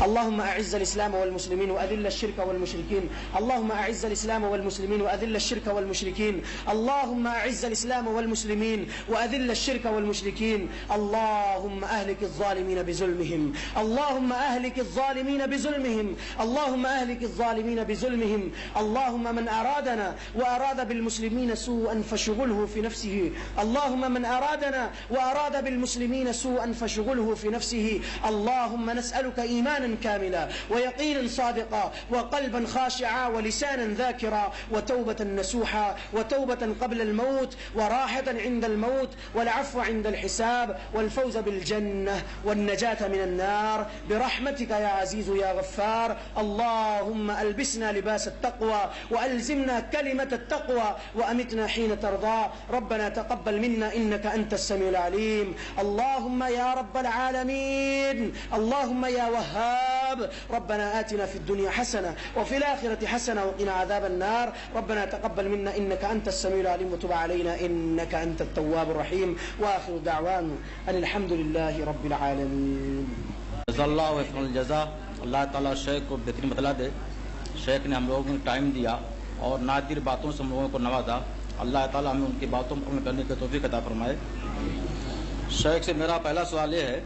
اللهم أعز الإسلام والمسلمين وأذل الشرك والمشركين. اللهم أعز الإسلام والمسلمين وأذل الشرك والمشركين. اللهم أعز الإسلام والمسلمين وأذل الشرك والمشركين. اللهم أهلك الظالمين بظلمهم. اللهم أهلك الظالمين بظلمهم. اللهم أهلك الظالمين بظلمهم. اللهم من أرادنا وأراد بالمسلمين سوءا فشغله في نفسه. اللهم من أرادنا وأراد بالمسلمين سوءا فشغله في نفسه. اللهم نسألك إيمانا كاملا ويقينا صادقا وقلبا خاشعا ولسانا ذاكرا وتوبة نسوحا وتوبة قبل الموت وراحة عند الموت والعفو عند الحساب والفوز بالجنة والنجاة من النار برحمتك يا عزيز يا غفار. اللهم ألبسنا لباس التقوى وألزمنا كلمة التقوى وأمتنا حين ترضى. ربنا تقبل منا إنك أنت السميع العليم. اللهم يا رب العالمين، اللهم يا وهاب، ربنا آتنا في الدنيا حسنة وفي الآخرة حسنة وقنا عذاب النار. ربنا تقبل منا إنك أنت السميع العليم وتب علينا إنك أنت التواب الرحيم. وآخر دعوانا أن الحمد لله رب العالمين. جزا اللہ وفق الجزا. اللہ تعالیٰ شیخ کو بہترین بدلہ دے. شیخ نے ہم لوگوں کو ٹائم دیا اور نادر باتوں سے ہم لوگوں کو نوازا. اللہ تعالیٰ ہمیں ان کی باتوں پر عمل کرنے کی توفیق عطا فرمائے. شیخ سے میرا پہلا سوال یہ ہے،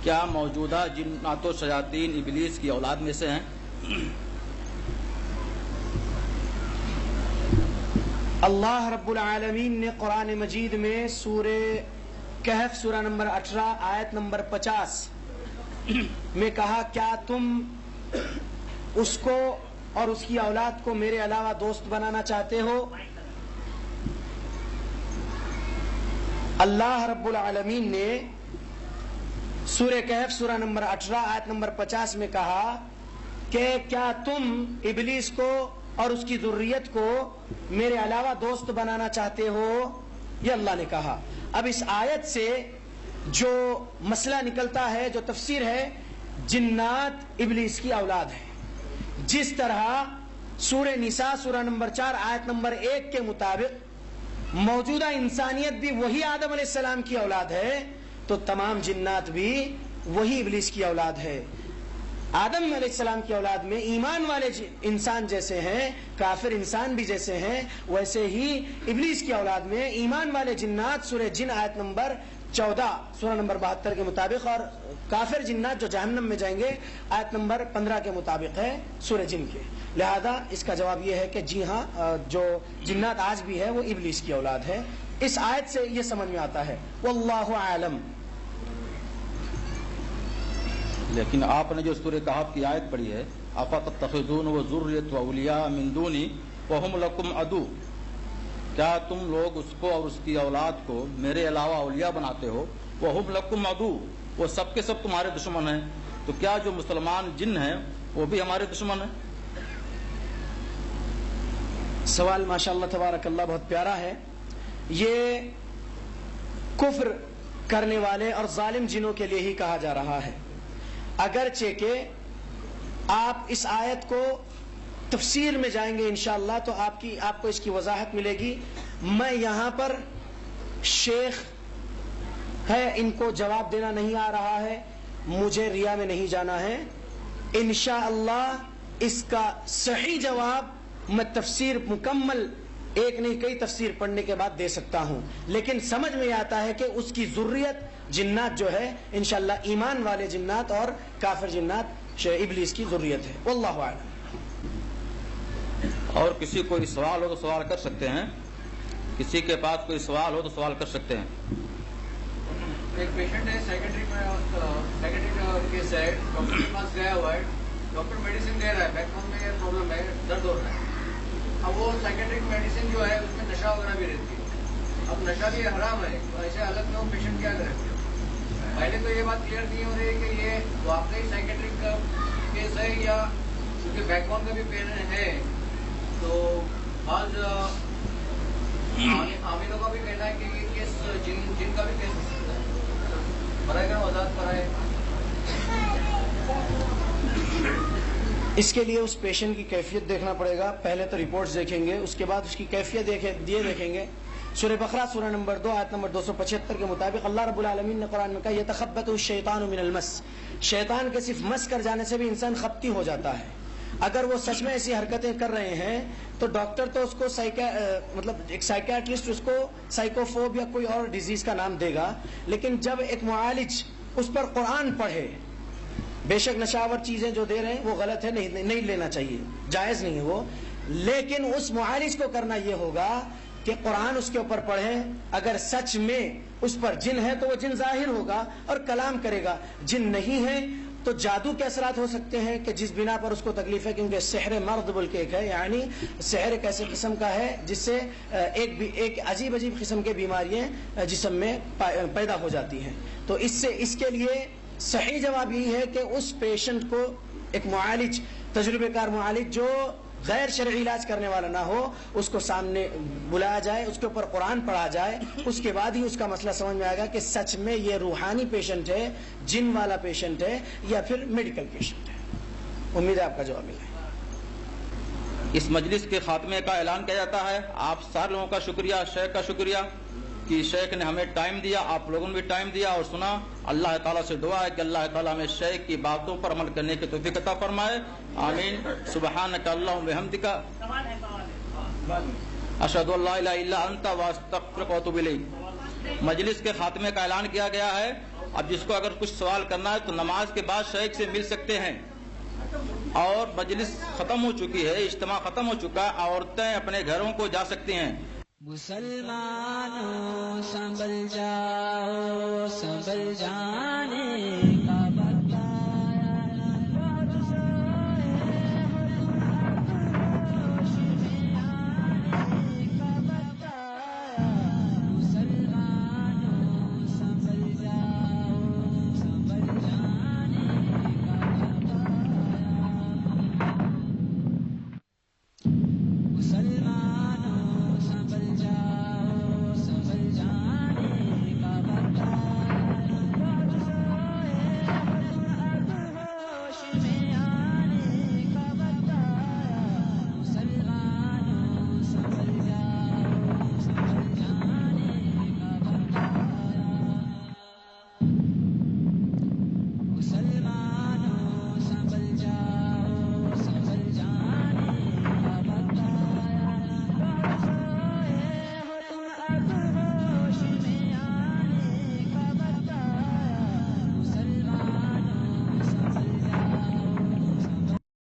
کیا موجودہ جنات و شیاطین ابلیس کی اولاد میں سے ہیں؟ اللہ رب العالمین نے قرآن مجید میں سورہ کہف سورہ نمبر 18 آیت نمبر 50 میں کہا، کیا تم اس کو اور اس کی اولاد کو میرے علاوہ دوست بنانا چاہتے ہو؟ اللہ رب العالمین نے سورہ کہف سورہ نمبر 18 آیت نمبر 50 میں کہا کہ کیا تم ابلیس کو اور اس کی ذریت کو میرے علاوہ دوست بنانا چاہتے ہو؟ یہ اللہ نے کہا. اب اس آیت سے جو مسئلہ نکلتا ہے، جو تفسیر ہے، جنات ابلیس کی اولاد ہے. جس طرح سورہ نساء سورہ نمبر 4 آیت نمبر 1 کے مطابق موجودہ انسانیت بھی وہی آدم علیہ السلام کی اولاد ہے، تو تمام جنات بھی وہی ابلیس کی اولاد ہے. آدم علیہ السلام کی اولاد میں ایمان والے انسان جیسے ہیں، کافر انسان بھی جیسے ہیں، ویسے ہی ابلیس کی اولاد میں ایمان والے جنات سورہ جن آیت نمبر 14 سورہ نمبر 72 کے مطابق، اور کافر جنات جو جہنم میں جائیں گے آیت نمبر 15 کے مطابق ہے سورہ جن کے. لہذا اس کا جواب یہ ہے کہ جی ہاں، جو جنات آج بھی ہے وہ ابلیس کی اولاد ہے. اس آیت سے یہ سمجھ میں آتا ہے. واللہ اعلم. لیکن آپ نے جو سورہ کہف کی آیت پڑھی ہے، افتتخذون وذریۃ واولیاء من دونی وهم لکم عدو، کیا تم لوگ اس کو اور اس کی اولاد کو میرے علاوہ اولیاء بناتے ہو؟ وهم لکم عدو، وہ سب کے سب تمہارے دشمن ہیں. تو کیا جو مسلمان جن ہیں وہ بھی ہمارے دشمن ہیں؟ سوال ماشاءاللہ تبارک اللہ بہت پیارا ہے. یہ کفر کرنے والے اور ظالم جنوں کے لیے ہی کہا جا رہا ہے، اگرچہ کہ آپ اس آیت کو تفسیر میں جائیں گے انشاءاللہ تو آپ کو اس کی وضاحت ملے گی. میں یہاں پر شیخ ہے، ان کو جواب دینا نہیں آ رہا ہے، مجھے ریا میں نہیں جانا ہے. انشاءاللہ اس کا صحیح جواب میں تفسیر مکمل ایک نہیں کئی تفسیر پڑھنے کے بعد دے سکتا ہوں، لیکن سمجھ میں آتا ہے کہ اس کی ذریت جنات جو ہے انشاءاللہ ایمان والے جنات اور کافر جنات ابلیس کی ذریت ہے. واللہ اعلم. اور کسی کوئی سوال ہو تو سوال کر سکتے ہیں. کسی کے پاس کوئی سوال ہو تو سوال کر سکتے ہیں. ایک پیشنٹ ہے سیکرٹری کیس ہے، ڈاکٹر کے پاس گیا ہوا ہے، ڈاکٹر میڈیسن دے رہا ہے، بیک بون میں پرابلم ہے، درد ہو رہا ہے. اب وہ سائیکیٹرک میڈیسن جو ہے اس میں نشہ وغیرہ بھی رہتی ہے. اب نشہ بھی حرام ہے، تو ایسے حالت میں وہ پیشنٹ کیا کرے؟ پہلے تو یہ بات کلیئر نہیں ہو رہی ہے کہ یہ واقعی سائیکیٹرک کا کیس ہے یا کیونکہ بیک بون کا بھی پین ہے. تو بعض عاملوں کا بھی کہنا ہے کہ یہ کیس جن کا بھی کیس ہو سکتا ہے. برائے کرم وضاحت کرائے. اس کے لیے اس پیشنٹ کی کیفیت دیکھنا پڑے گا. پہلے تو رپورٹس دیکھیں گے، اس کے بعد اس کی کیفیت دیکھیں گے سورہ بقرہ سورہ نمبر 2 آیت نمبر 275 کے مطابق اللہ رب العالمین نے قرآن میں کہا یتخبط الشیطان من المس، شیطان کے صرف مس کر جانے سے بھی انسان خبتی ہو جاتا ہے. اگر وہ سچ میں ایسی حرکتیں کر رہے ہیں تو ڈاکٹر تو اس کو مطلب ایک سائیکیٹرسٹ اس کو سائیکوفوب یا کوئی اور ڈیزیز کا نام دے گا، لیکن جب ایک معالج اس پر قرآن پڑھے، بے شک نشاور چیزیں جو دے رہے ہیں وہ غلط ہے، نہیں لینا چاہیے، جائز نہیں ہے وہ، لیکن اس معالج کو کرنا یہ ہوگا کہ قرآن اس کے اوپر پڑھے. اگر سچ میں اس پر جن ہے تو وہ جن ظاہر ہوگا اور کلام کرے گا، جن نہیں ہے تو جادو کے اثرات ہو سکتے ہیں کہ جس بنا پر اس کو تکلیف ہے، کیونکہ سحر مرد بول کے ایک ہے، یعنی سحر ایک ایسے قسم کا ہے جس سے ایک عجیب قسم کے بیماریاں جسم میں پیدا ہو جاتی ہیں. تو اس کے لیے صحیح جواب یہی ہے کہ اس پیشنٹ کو ایک معالج، تجربے کار معالج جو غیر شرعی علاج کرنے والا نہ ہو، اس کو سامنے بلایا جائے، اس کے اوپر قرآن پڑھا جائے، اس کے بعد ہی اس کا مسئلہ سمجھ میں آئے گا کہ سچ میں یہ روحانی پیشنٹ ہے، جن والا پیشنٹ ہے یا پھر میڈیکل پیشنٹ ہے. امید ہے آپ کا جواب ملا ہے. اس مجلس کے خاتمے کا اعلان کیا جاتا ہے. آپ سارے لوگوں کا شکریہ، شیخ کا شکریہ کہ شیخ نے ہمیں ٹائم دیا، آپ لوگوں نے بھی ٹائم دیا اور سنا. اللہ تعالیٰ سے دعا ہے کہ اللہ تعالیٰ ہمیں شیخ کی باتوں پر عمل کرنے کی توفیق عطا فرمائے. آمین. سبحانک اللہم بحمدک اشہد ان لا الہ الا انت واستغفرک واتوب الیک. مجلس کے خاتمے کا اعلان کیا گیا ہے. اب جس کو اگر کچھ سوال کرنا ہے تو نماز کے بعد شیخ سے مل سکتے ہیں. اور مجلس ختم ہو چکی ہے، اجتماع ختم ہو چکا ہے، عورتیں اپنے گھروں کو جا سکتی ہیں. مسلمانوں سنبھل جاؤ، سنبھل جانے